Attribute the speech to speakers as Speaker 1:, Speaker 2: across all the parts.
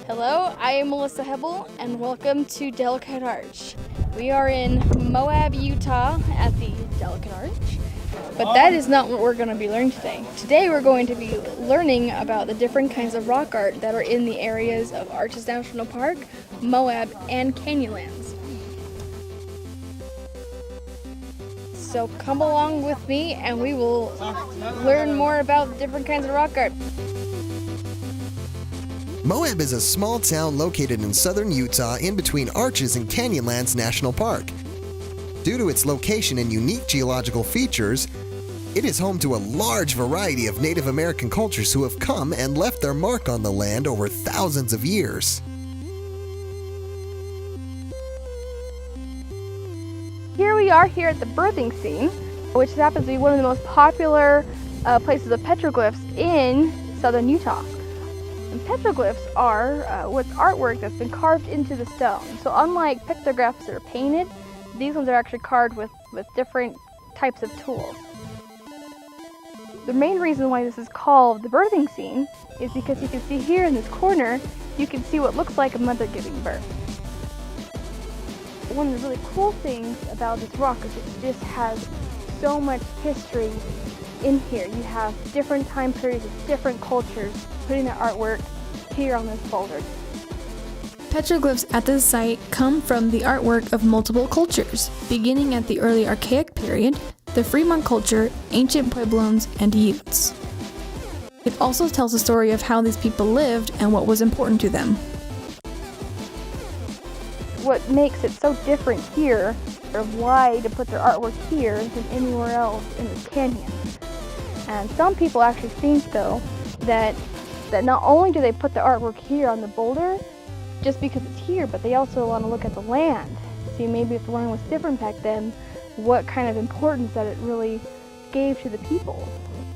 Speaker 1: Hello, I am Melissa Hebel, and welcome to Delicate Arch. We are in Moab, Utah at the Delicate Arch, but that is not what we're going to be learning today. Today we're going to be learning about the different kinds of rock art that are in the areas of Arches National Park, Moab, and Canyonlands. So come along with me and we will learn more about different kinds of rock art.
Speaker 2: Moab is a small town located in southern Utah in between Arches and Canyonlands National Park. Due to its location and unique geological features, it is home to a large variety of Native American cultures who have come and left their mark on the land over thousands of years.
Speaker 1: Here we are here at the birthing scene, which happens to be one of the most popular places of petroglyphs in southern Utah. And petroglyphs are what's artwork that's been carved into the stone. So unlike pictographs that are painted, these ones are actually carved with different types of tools. The main reason why this is called the birthing scene is because you can see here in this corner, you can see what looks like a mother giving birth. One of the really cool things about this rock is it just has so much history in here. You have different time periods of different cultures putting their artwork here on this boulder.
Speaker 3: Petroglyphs at this site come from the artwork of multiple cultures, beginning at the early Archaic period, the Fremont culture, ancient Puebloans, and Utes. It also tells a story of how these people lived and what was important to them.
Speaker 1: What makes it so different here, or why to put their artwork here than anywhere else in this canyon. And some people actually think, though, that not only do they put the artwork here on the boulder just because it's here, but they also want to look at the land. See, maybe if the land was different back then, what kind of importance that it really gave to the people.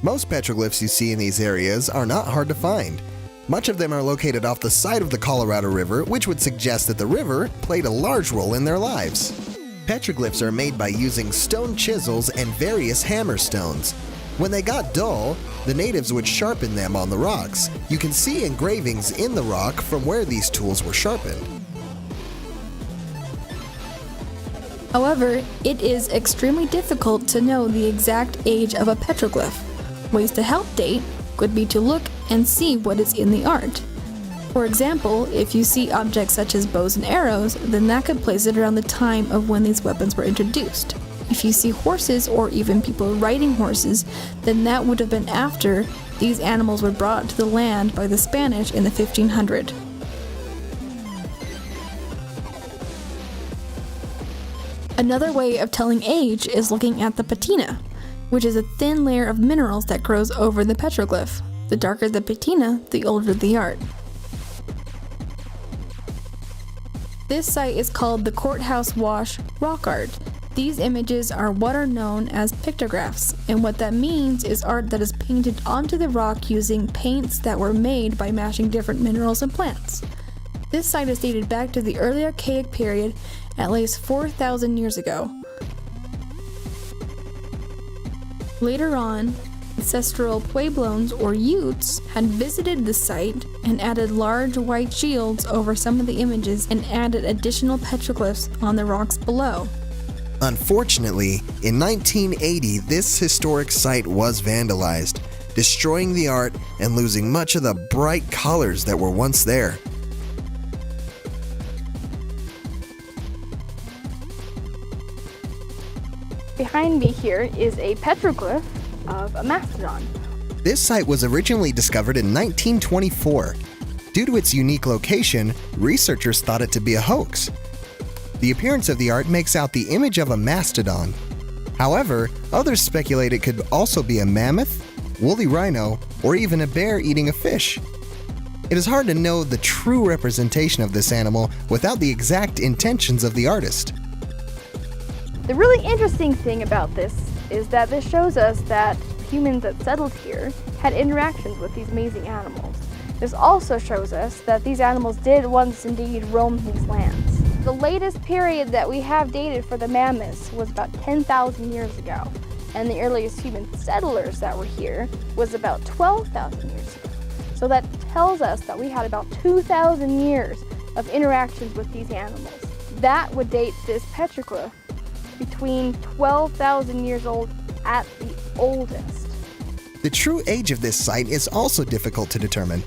Speaker 2: Most petroglyphs you see in these areas are not hard to find. Much of them are located off the side of the Colorado River, which would suggest that the river played a large role in their lives. Petroglyphs are made by using stone chisels and various hammer stones. When they got dull, the natives would sharpen them on the rocks. You can see engravings in the rock from where these tools were sharpened.
Speaker 3: However, it is extremely difficult to know the exact age of a petroglyph. Ways to help date would be to look and see what is in the art. For example, if you see objects such as bows and arrows, then that could place it around the time of when these weapons were introduced. If you see horses or even people riding horses, then that would have been after these animals were brought to the land by the Spanish in the 1500s. Another way of telling age is looking at the patina, which is a thin layer of minerals that grows over the petroglyph. The darker the patina, the older the art. This site is called the Courthouse Wash Rock Art. These images are what are known as pictographs, and what that means is art that is painted onto the rock using paints that were made by mashing different minerals and plants. This site is dated back to the early Archaic period, at least 4,000 years ago. Later on, ancestral Puebloans or Utes had visited the site and added large white shields over some of the images and added additional petroglyphs on the rocks below.
Speaker 2: Unfortunately, in 1980, this historic site was vandalized, destroying the art and losing much of the bright colors that were once there.
Speaker 1: Behind me here is a petroglyph of a mastodon.
Speaker 2: This site was originally discovered in 1924. Due to its unique location, researchers thought it to be a hoax. The appearance of the art makes out the image of a mastodon. However, others speculate it could also be a mammoth, woolly rhino, or even a bear eating a fish. It is hard to know the true representation of this animal without the exact intentions of the artist.
Speaker 1: The really interesting thing about this is that this shows us that humans that settled here had interactions with these amazing animals. This also shows us that these animals did once indeed roam these lands. The latest period that we have dated for the mammoths was about 10,000 years ago, and the earliest human settlers that were here was about 12,000 years ago. So that tells us that we had about 2,000 years of interactions with these animals. That would date this petroglyph between 12,000 years old at the oldest.
Speaker 2: The true age of this site is also difficult to determine,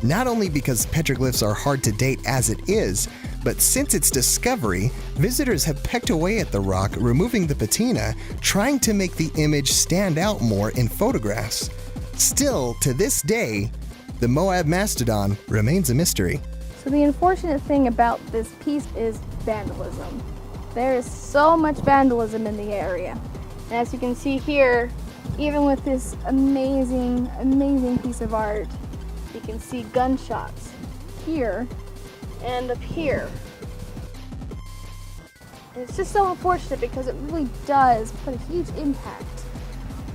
Speaker 2: not only because petroglyphs are hard to date as it is, but since its discovery, visitors have pecked away at the rock, removing the patina, trying to make the image stand out more in photographs. Still, to this day, the Moab mastodon remains a mystery.
Speaker 1: So the unfortunate thing about this piece is vandalism. There is so much vandalism in the area. And as you can see here, even with this amazing, amazing piece of art, you can see gunshots here and up here. And it's just so unfortunate because it really does put a huge impact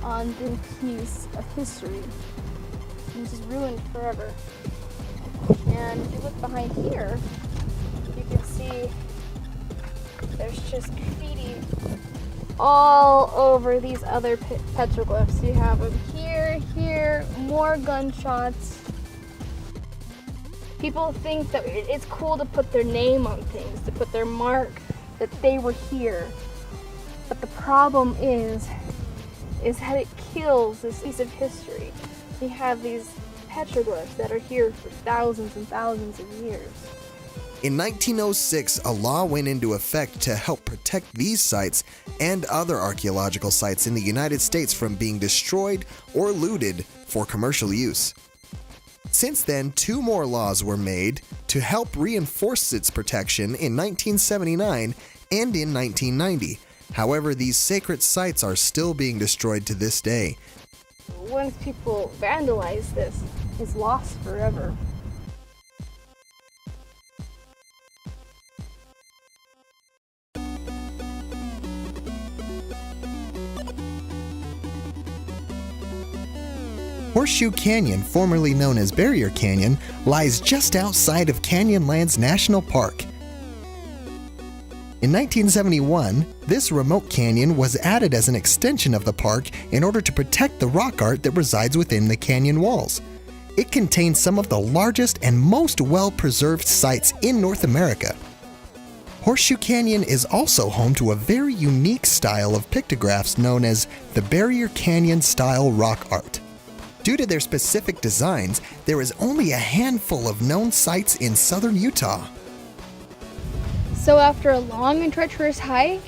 Speaker 1: on the piece of history, which is ruined forever. And if you look behind here, you can see there's just graffiti all over these other petroglyphs. You have them here, more gunshots. People think that it's cool to put their name on things, to put their mark that they were here. But the problem is that it kills this piece of history. We have these petroglyphs that are here for thousands and thousands of years.
Speaker 2: In 1906, a law went into effect to help protect these sites and other archaeological sites in the United States from being destroyed or looted for commercial use. Since then, 2 more laws were made to help reinforce its protection in 1979 and in 1990. However, these sacred sites are still being destroyed to this day.
Speaker 1: Once people vandalize this, it's lost forever.
Speaker 2: Horseshoe Canyon, formerly known as Barrier Canyon, lies just outside of Canyonlands National Park. In 1971, this remote canyon was added as an extension of the park in order to protect the rock art that resides within the canyon walls. It contains some of the largest and most well-preserved sites in North America. Horseshoe Canyon is also home to a very unique style of pictographs known as the Barrier Canyon style rock art. Due to their specific designs, there is only a handful of known sites in southern Utah.
Speaker 1: So after a long and treacherous hike,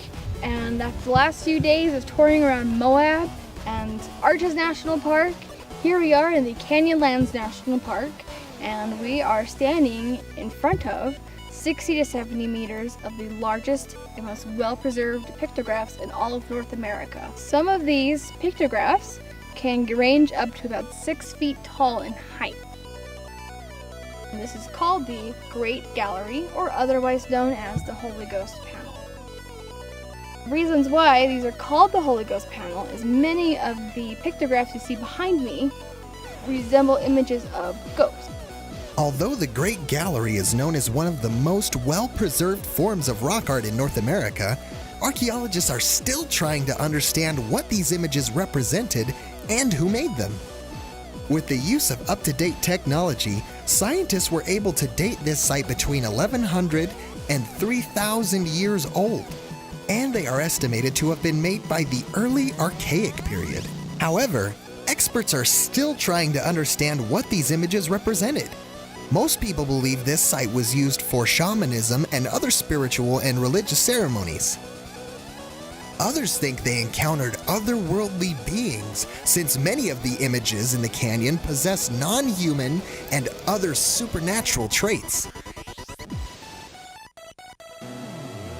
Speaker 1: and after the last few days of touring around Moab and Arches National Park, here we are in the Canyonlands National Park, and we are standing in front of 60 to 70 meters of the largest and most well-preserved pictographs in all of North America. Some of these pictographs can range up to about 6 feet tall in height. And this is called the Great Gallery, or otherwise known as the Holy Ghost Panel. Reasons why these are called the Holy Ghost Panel is many of the pictographs you see behind me resemble images of ghosts.
Speaker 2: Although the Great Gallery is known as one of the most well-preserved forms of rock art in North America, archaeologists are still trying to understand what these images represented and who made them. With the use of up-to-date technology, scientists were able to date this site between 1100 and 3000 years old, and they are estimated to have been made by the early Archaic period. However, experts are still trying to understand what these images represented. Most people believe this site was used for shamanism and other spiritual and religious ceremonies. Others think they encountered otherworldly beings, since many of the images in the canyon possess non-human and other supernatural traits.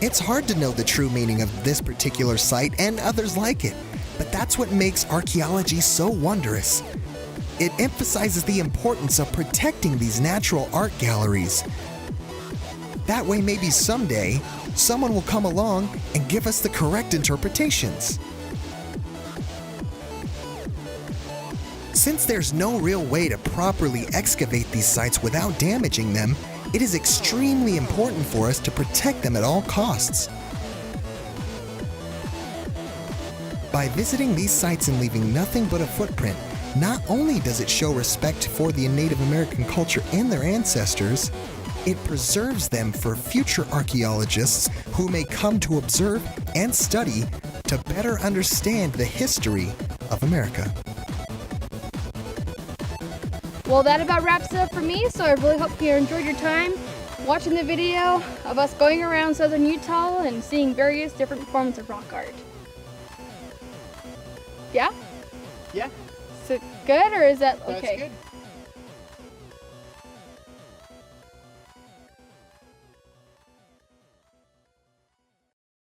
Speaker 2: It's hard to know the true meaning of this particular site and others like it, but that's what makes archaeology so wondrous. It emphasizes the importance of protecting these natural art galleries. That way, maybe someday, someone will come along and give us the correct interpretations. Since there's no real way to properly excavate these sites without damaging them, it is extremely important for us to protect them at all costs. By visiting these sites and leaving nothing but a footprint, Not only does it show respect for the Native American culture and their ancestors, it preserves them for future archaeologists who may come to observe and study to better understand the history of America.
Speaker 1: Well, that about wraps it up for me, so I really hope you enjoyed your time watching the video of us going around southern Utah and seeing various different forms of rock art. Yeah?
Speaker 4: Yeah,
Speaker 1: Is it good, or is that okay?
Speaker 4: that's good.